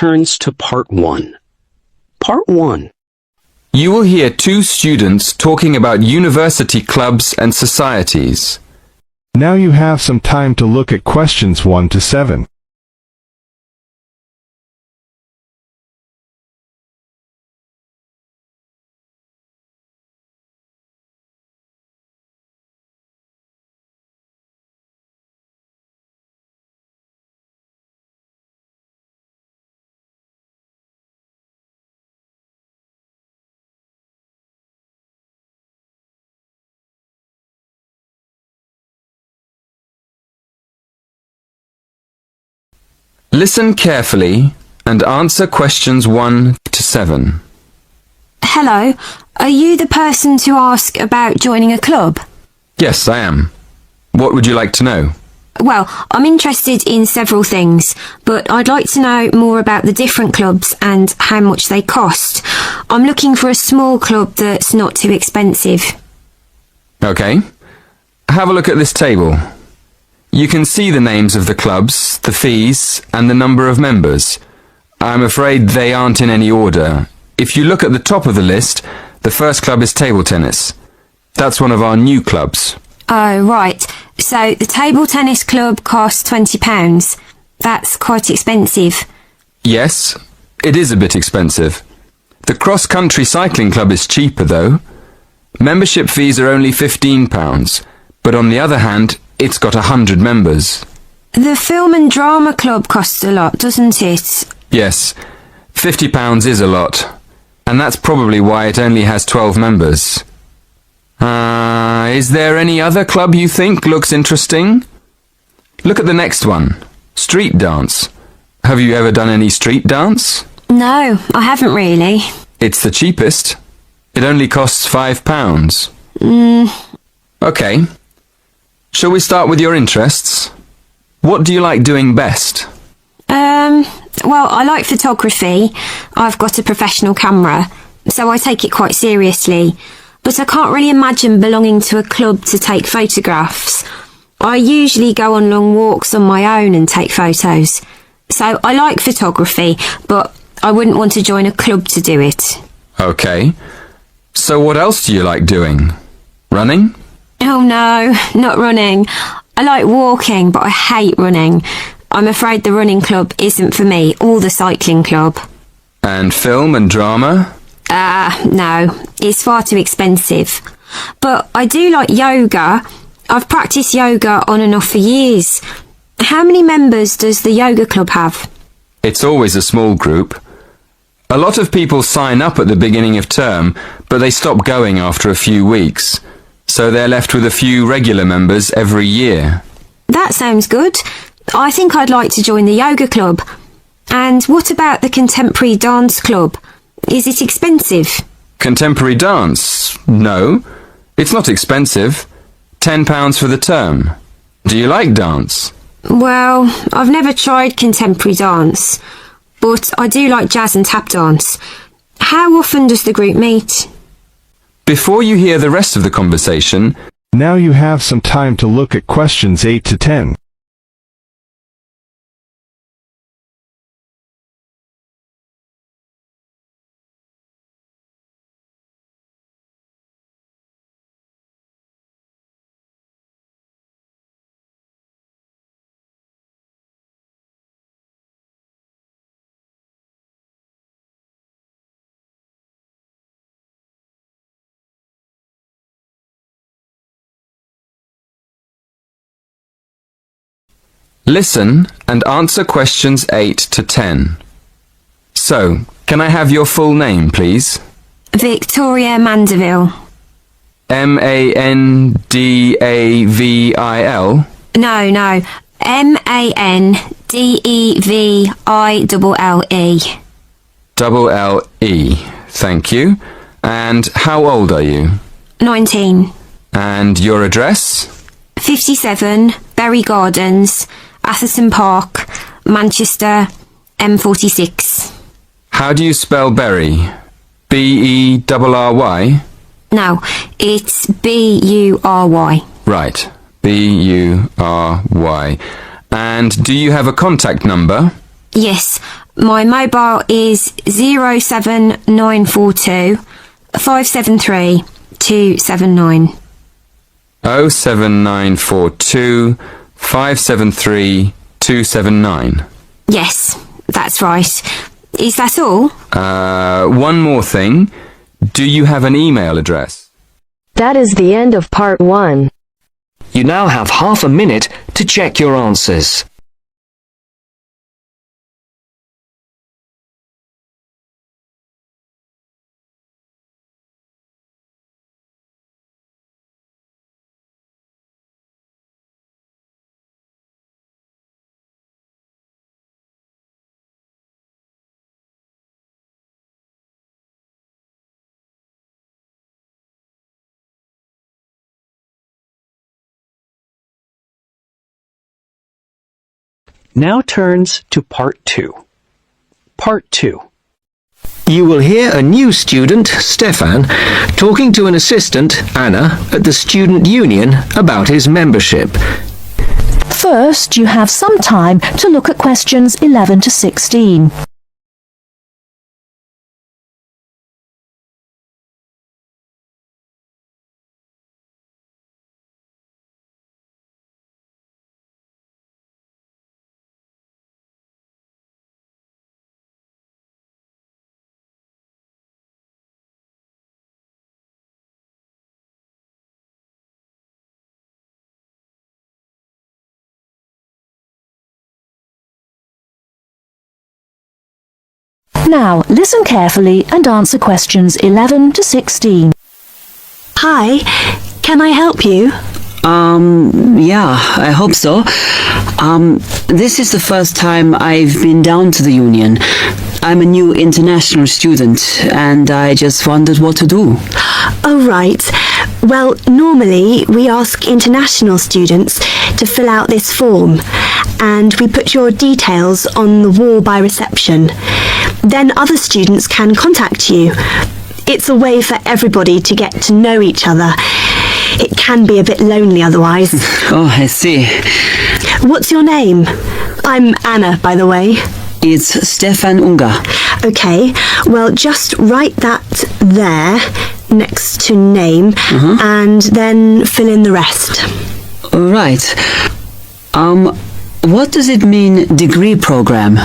turns to Part 1. Part 1. You will hear two students talking about university clubs and societies. Now you have some time to look at questions 1 to 7. Listen carefully and answer questions 1 to 7. Hello, are you the person to ask about joining a club? Yes, I am. What would you like to know? Well, I'm interested in several things, but I'd like to know more about the different clubs and how much they cost. I'm looking for a small club that's not too expensive. Okay. Have a look at this table. You can see the names of the clubs, the fees, and the number of members. I'm afraid they aren't in any order. If you look at the top of the list, the first club is table tennis. That's one of our new clubs. Oh, right. So the table tennis club costs £20. That's quite expensive. Yes, it is a bit expensive. The cross-country cycling club is cheaper, though. Membership fees are only £15, but on the other hand, it's got 100 members. The film and drama club costs a lot, doesn't it? Yes, £50 is a lot, and that's probably why it only has 12 members. Is there any other club you think looks interesting? Look at the next one, street dance. Have you ever done any street dance? No, I haven't really. It's the cheapest. It only costs £5. Okay. Shall we start with your interests? What do you like doing best? Well, I like photography. I've got a professional camera, so I take it quite seriously. But I can't really imagine belonging to a club to take photographs. I usually go on long walks on my own and take photos. So I like photography, but I wouldn't want to join a club to do it. Okay. So what else do you like doing? Running? Oh no, not running. I like walking, but I hate running. I'm afraid the running club isn't for me, or the cycling club. And film and drama? No, it's far too expensive. But I do like yoga. I've practiced yoga on and off for years. How many members does the yoga club have? It's always a small group. A lot of people sign up at the beginning of term, but they stop going after a few weeks. So they're left with a few regular members every year. That sounds good. I think I'd like to join the yoga club. And what about the contemporary dance club? Is it expensive? Contemporary dance? No. It's not expensive. £10 for the term. Do you like dance? Well, I've never tried contemporary dance, but I do like jazz and tap dance. How often does the group meet? Before you hear the rest of the conversation, Now you have some time to look at questions 8 to 10. listen and answer questions 8 to 10. So, can I have your full name, please? Victoria Mandeville. Mandavil? No. Mandeville. Double L-E. Thank you. And how old are you? 19. And your address? 57, Berry Gardens, Atherton Park, Manchester, M46. How do you spell Berry? B-E-R-R-Y? No, it's B-U-R-Y. Right. B-U-R-Y. And do you have a contact number? Yes, My mobile is 07942 573 279. 07942 573 279. Yes, that's right. Is that all? One more thing. Do you have an email address? That is the end of part 1. You now have half a minute to check your answers. Now turns to Part 2. Part 2. You will hear a new student, Stefan, talking to an assistant, Anna, at the student union about his membership. First, you have some time to look at questions 11 to 16. Now, listen carefully and answer questions 11 to 16. Hi, can I help you? Yeah, I hope so. This is the first time I've been down to the union. I'm a new international student, and I just wondered what to do. Oh, right. Well, normally we ask international students to fill out this form, and we put your details on the wall by reception. Then other students can contact you. It's a way for everybody to get to know each other. It can be a bit lonely otherwise. Oh, I see. What's your name? I'm Anna, by the way. It's Stefan Unger. Okay, well, just write that there next to name and then fill in the rest. Right. What does it mean, degree program?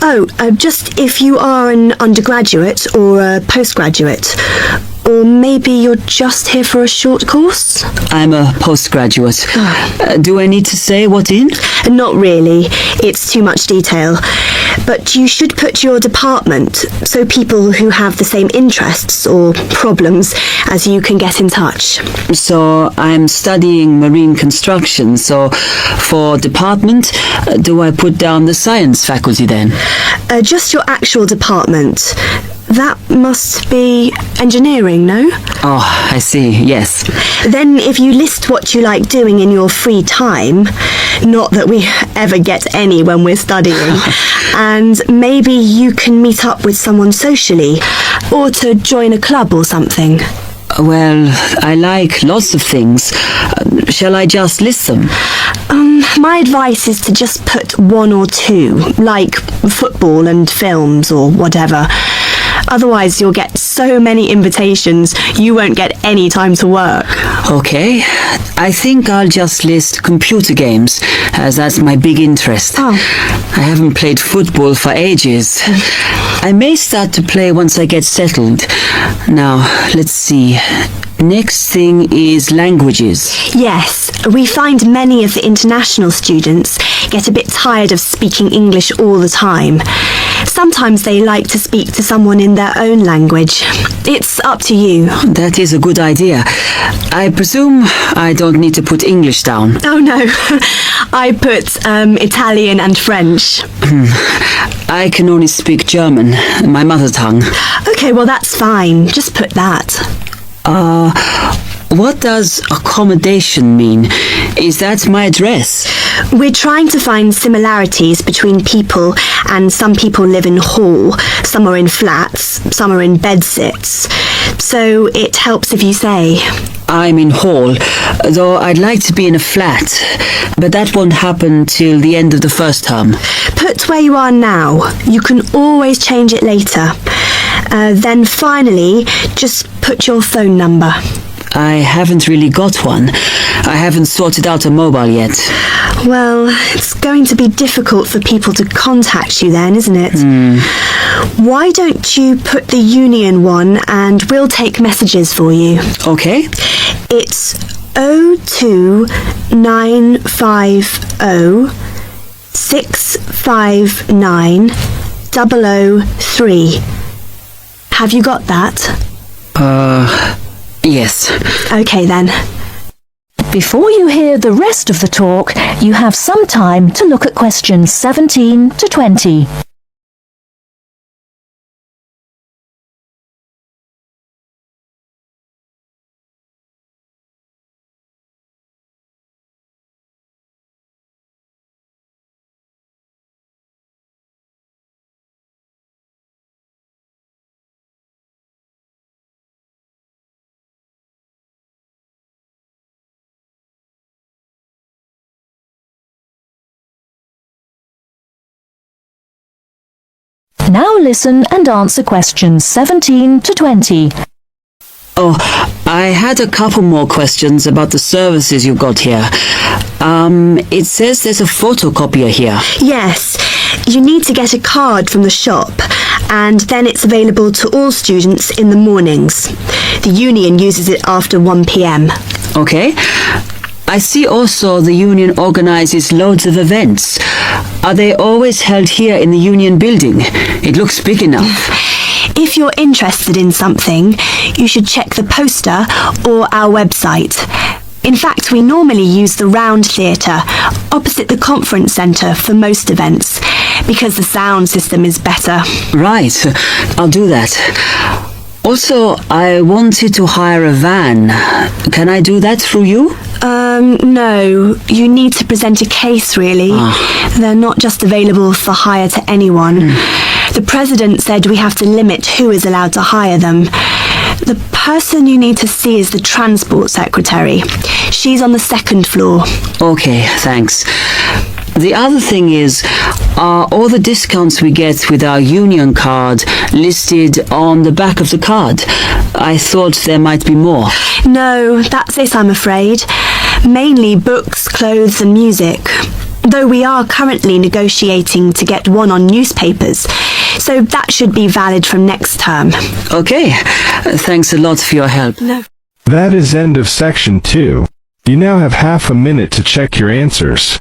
Oh, just if you are an undergraduate or a postgraduate. Or maybe you're just here for a short course? I'm a postgraduate. Do I need to say what in? Not really. It's too much detail. But you should put your department so people who have the same interests or problems as you can get in touch. So I'm studying marine construction, so for department, do I put down the science faculty then? Just your actual department. That must be engineering, no? Oh, I see, yes. Then if you list what you like doing in your free time, not that we ever get any when we're studying, and maybe you can meet up with someone socially, or to join a club or something. Well, I like lots of things. Shall I just list them? My advice is to just put one or two, like football and films or whatever. Otherwise, you'll get so many invitations, you won't get any time to work. Okay, I think I'll just list computer games, as that's my big interest. Oh. I haven't played football for ages. I may start to play once I get settled. Now, let's see. Next thing is languages. Yes, we find many of the international students get a bit tired of speaking English all the time. Sometimes they like to speak to someone in their own language. It's up to you. That is a good idea. I presume I don't need to put English down. Oh no, I put Italian and French. I can only speak German, my mother tongue. Okay, well that's fine. Just put that. What does accommodation mean? Is that my address? We're trying to find similarities between people, and some people live in hall, some are in flats, some are in bedsits. so it helps if you say. I'm in hall, though I'd like to be in a flat, but that won't happen till the end of the first term. Put where you are now. You can always change it later. Then finally, just put your phone number. I haven't really got one. I haven't sorted out a mobile yet. Well, it's going to be difficult for people to contact you then, isn't it? Why don't you put the Union one and we'll take messages for you? Okay. It's 02950 659 003. Have you got that? Yes. Okay then. Before you hear the rest of the talk, you have some time to look at questions 17 to 20. Now listen and answer questions 17 to 20. Oh, I had a couple more questions about the services you've got here. It says there's a photocopier here. Yes, you need to get a card from the shop, and then it's available to all students in the mornings. The Union uses it after 1 p.m. Okay. I see also the Union organizes loads of events. Are they always held here in the Union building? It looks big enough. If you're interested in something, you should check the poster or our website. In fact, we normally use the Round Theatre opposite the conference centre for most events because the sound system is better. Right, I'll do that. Also, I wanted to hire a van. Can I do that through you? No. You need to present a case, really. They're not just available for hire to anyone. The president said we have to limit who is allowed to hire them. The person you need to see is the transport secretary. She's on the second floor. Okay, thanks. The other thing is, are all the discounts we get with our Union card listed on the back of the card? I thought there might be more. No, that's it, I'm afraid. Mainly books, clothes and music. Though we are currently negotiating to get one on newspapers, so that should be valid from next term. Okay, thanks a lot for your help. No. That is end of section 2. You now have half a minute to check your answers.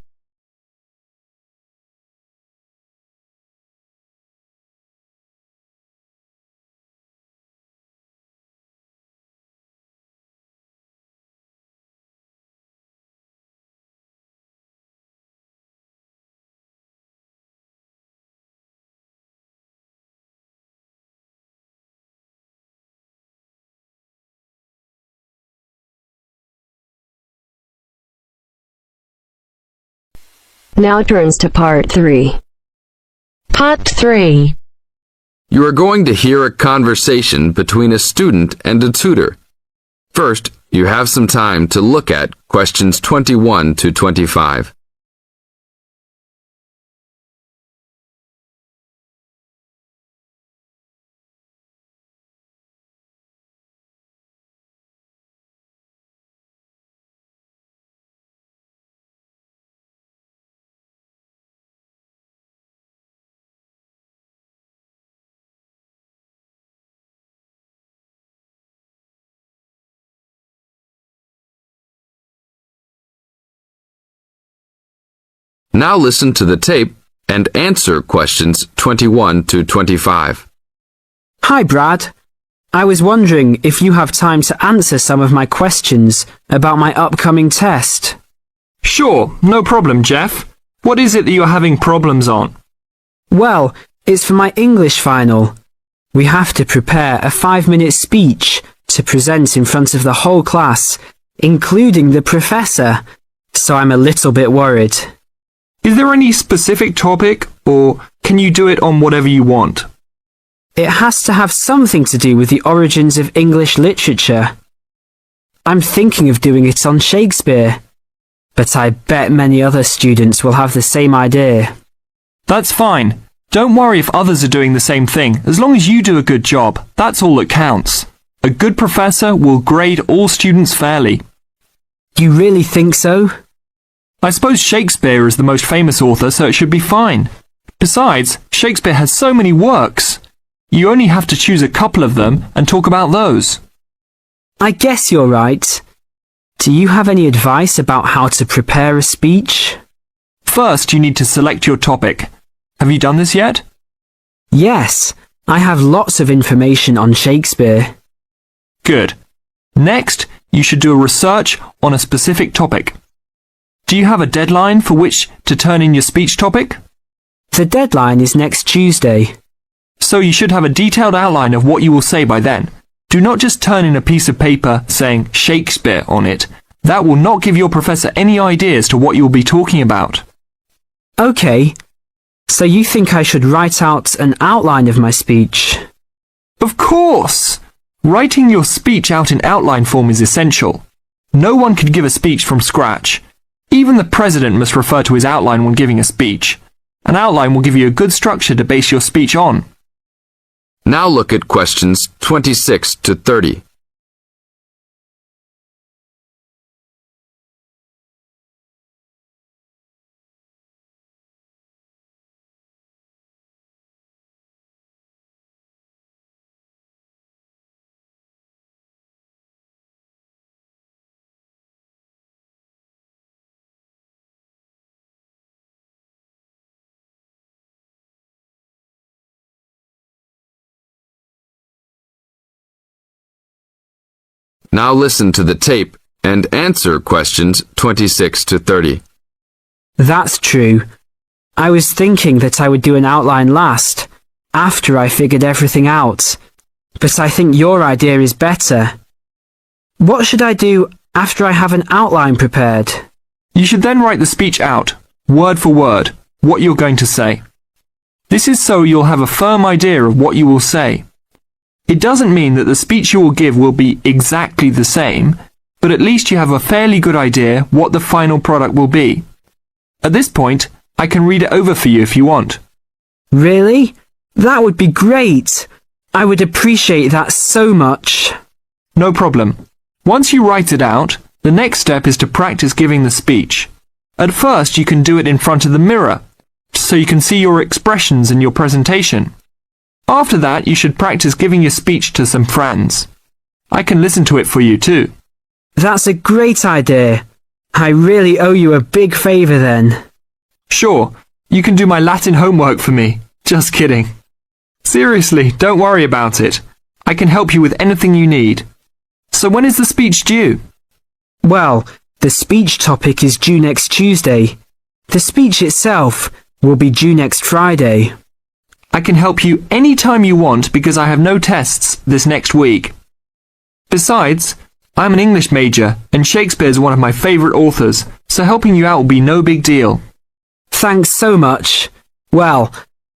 Now turns to part 3. Part 3. You are going to hear a conversation between a student and a tutor. First, you have some time to look at questions 21 to 25. Now listen to the tape and answer questions 21 to 25. Hi, Brad. I was wondering if you have time to answer some of my questions about my upcoming test. Sure, no problem, Jeff. What is it that you're having problems on? Well, it's for my English final. We have to prepare a 5-minute speech to present in front of the whole class, including the professor, so I'm a little bit worried. Is there any specific topic, or can you do it on whatever you want? It has to have something to do with the origins of English literature. I'm thinking of doing it on Shakespeare, but I bet many other students will have the same idea. That's fine. Don't worry if others are doing the same thing. As long as you do a good job, that's all that counts. A good professor will grade all students fairly. You really think so? I suppose Shakespeare is the most famous author, so it should be fine. Besides, Shakespeare has so many works. You only have to choose a couple of them and talk about those. I guess you're right. Do you have any advice about how to prepare a speech? First, you need to select your topic. Have you done this yet? Yes, I have lots of information on Shakespeare. Good. Next, you should do a research on a specific topic. Do you have a deadline for which to turn in your speech topic? The deadline is next Tuesday. So you should have a detailed outline of what you will say by then. Do not just turn in a piece of paper saying Shakespeare on it. That will not give your professor any ideas to what you will be talking about. Okay, so you think I should write out an outline of my speech? Of course! Writing your speech out in outline form is essential. No one could give a speech from scratch. Even the president must refer to his outline when giving a speech. An outline will give you a good structure to base your speech on. Now look at questions 26 to 30. Now listen to the tape and answer questions 26 to 30. That's true. I was thinking that I would do an outline last, after I figured everything out. But I think your idea is better. What should I do after I have an outline prepared? You should then write the speech out, word for word, what you're going to say. This is so you'll have a firm idea of what you will say. It doesn't mean that the speech you will give will be exactly the same, but at least you have a fairly good idea what the final product will be. At this point, I can read it over for you if you want. Really? That would be great. I would appreciate that so much. No problem. Once you write it out, the next step is to practice giving the speech. At first, you can do it in front of the mirror, so you can see your expressions in your presentation. After that, you should practice giving your speech to some friends. I can listen to it for you too. That's a great idea. I really owe you a big favour then. Sure, you can do my Latin homework for me. Just kidding. Seriously, don't worry about it. I can help you with anything you need. So when is the speech due? Well, the speech topic is due next Tuesday. The speech itself will be due next Friday. I can help you any time you want because I have no tests this next week. Besides, I'm an English major and Shakespeare is one of my favourite authors, so helping you out will be no big deal. Thanks so much. Well,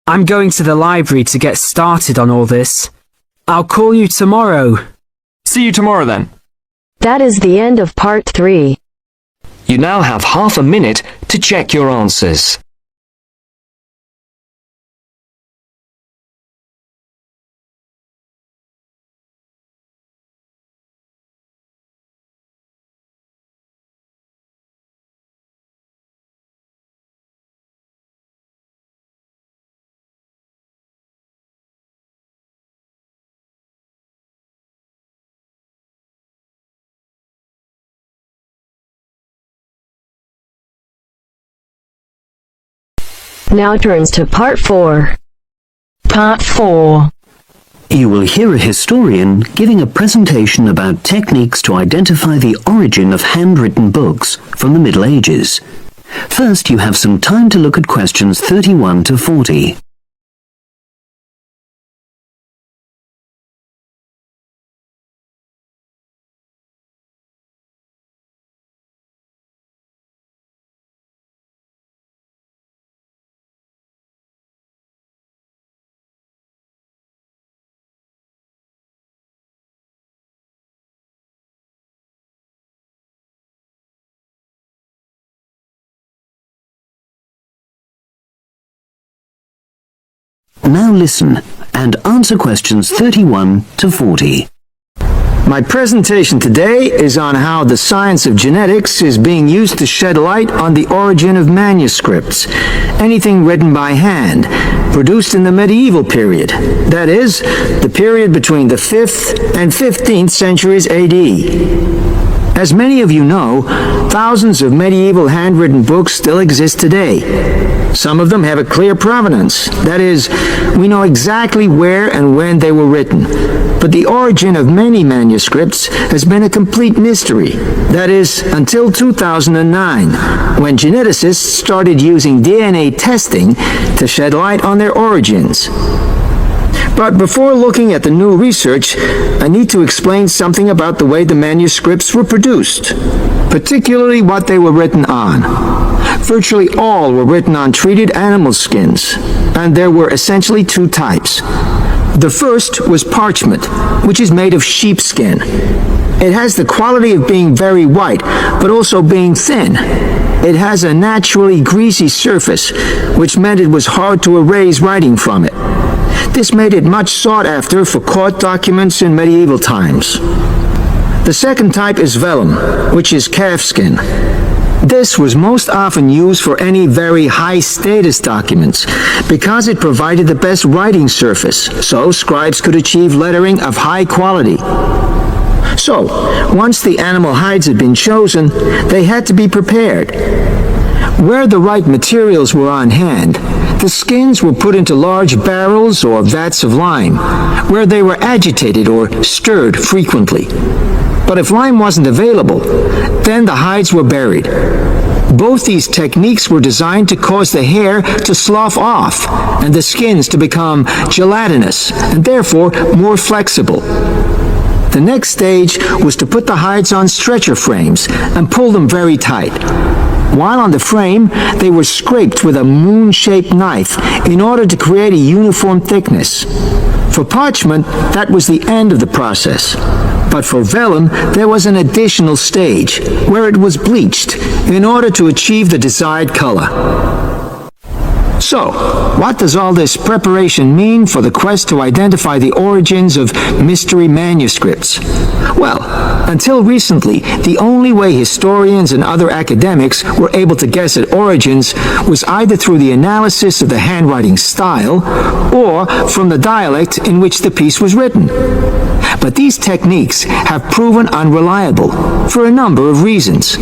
I'm going to the library to get started on all this. I'll call you tomorrow. See you tomorrow then. That is the end of part 3. You now have half a minute to check your answers. Now turns to part 4. Part 4. You will hear a historian giving a presentation about techniques to identify the origin of handwritten books from the Middle Ages. First, you have some time to look at questions 31 to 40. Now listen and answer questions 31 to 40. My presentation today is on how the science of genetics is being used to shed light on the origin of manuscripts, anything written by hand, produced in the medieval period, that is, the period between the 5th and 15th centuries AD. As many of you know, thousands of medieval handwritten books still exist today. Some of them have a clear provenance. That is, we know exactly where and when they were written. But the origin of many manuscripts has been a complete mystery. That is, until 2009, when geneticists started using DNA testing to shed light on their origins. But before looking at the new research, I need to explain something about the way the manuscripts were produced, particularly what they were written on. Virtually all were written on treated animal skins, and there were essentially two types. The first was parchment, which is made of sheepskin. It has the quality of being very white, but also being thin. It has a naturally greasy surface, which meant it was hard to erase writing from it. This made it much sought after for court documents in medieval times. The second type is vellum, which is calfskin. This was most often used for any very high-status documents because it provided the best writing surface, so scribes could achieve lettering of high quality. So, once the animal hides had been chosen, they had to be prepared. Where the right materials were on hand, the skins were put into large barrels or vats of lime, where they were agitated or stirred frequently. But if lime wasn't available, then the hides were buried. Both these techniques were designed to cause the hair to slough off and the skins to become gelatinous and therefore more flexible. The next stage was to put the hides on stretcher frames and pull them very tight. While on the frame, they were scraped with a moon-shaped knife in order to create a uniform thickness. For parchment, that was the end of the process. But for vellum, there was an additional stage, where it was bleached in order to achieve the desired color. So, what does all this preparation mean for the quest to identify the origins of mystery manuscripts? Well, until recently, the only way historians and other academics were able to guess at origins was either through the analysis of the handwriting style or from the dialect in which the piece was written. But these techniques have proven unreliable for a number of reasons.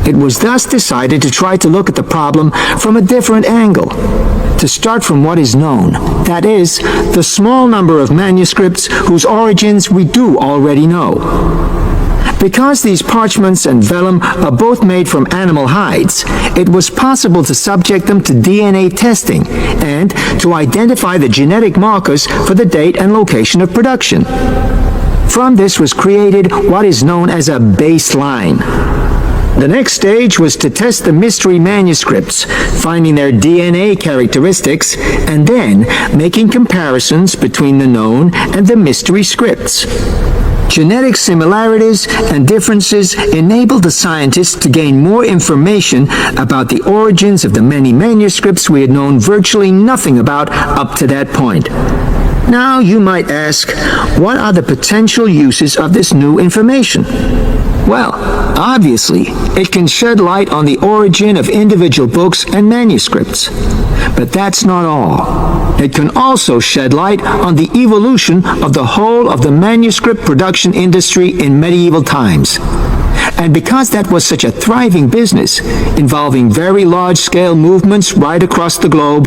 It was thus decided to try to look at the problem from a different angle, to start from what is known, that is, the small number of manuscripts whose origins we do already know. Because these parchments and vellum are both made from animal hides, it was possible to subject them to DNA testing and to identify the genetic markers for the date and location of production. From this was created what is known as a baseline. The next stage was to test the mystery manuscripts, finding their DNA characteristics, and then making comparisons between the known and the mystery scripts. Genetic similarities and differences enabled the scientists to gain more information about the origins of the many manuscripts we had known virtually nothing about up to that point. Now you might ask, what are the potential uses of this new information? Well, obviously, it can shed light on the origin of individual books and manuscripts. But that's not all. It can also shed light on the evolution of the whole of the manuscript production industry in medieval times. And because that was such a thriving business, involving very large-scale movements right across the globe,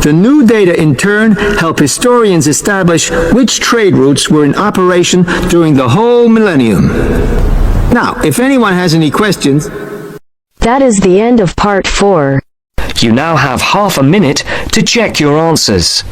the new data in turn help historians establish which trade routes were in operation during the whole millennium. Now, if anyone has any questions... That is the end of part 4. You now have half a minute to check your answers.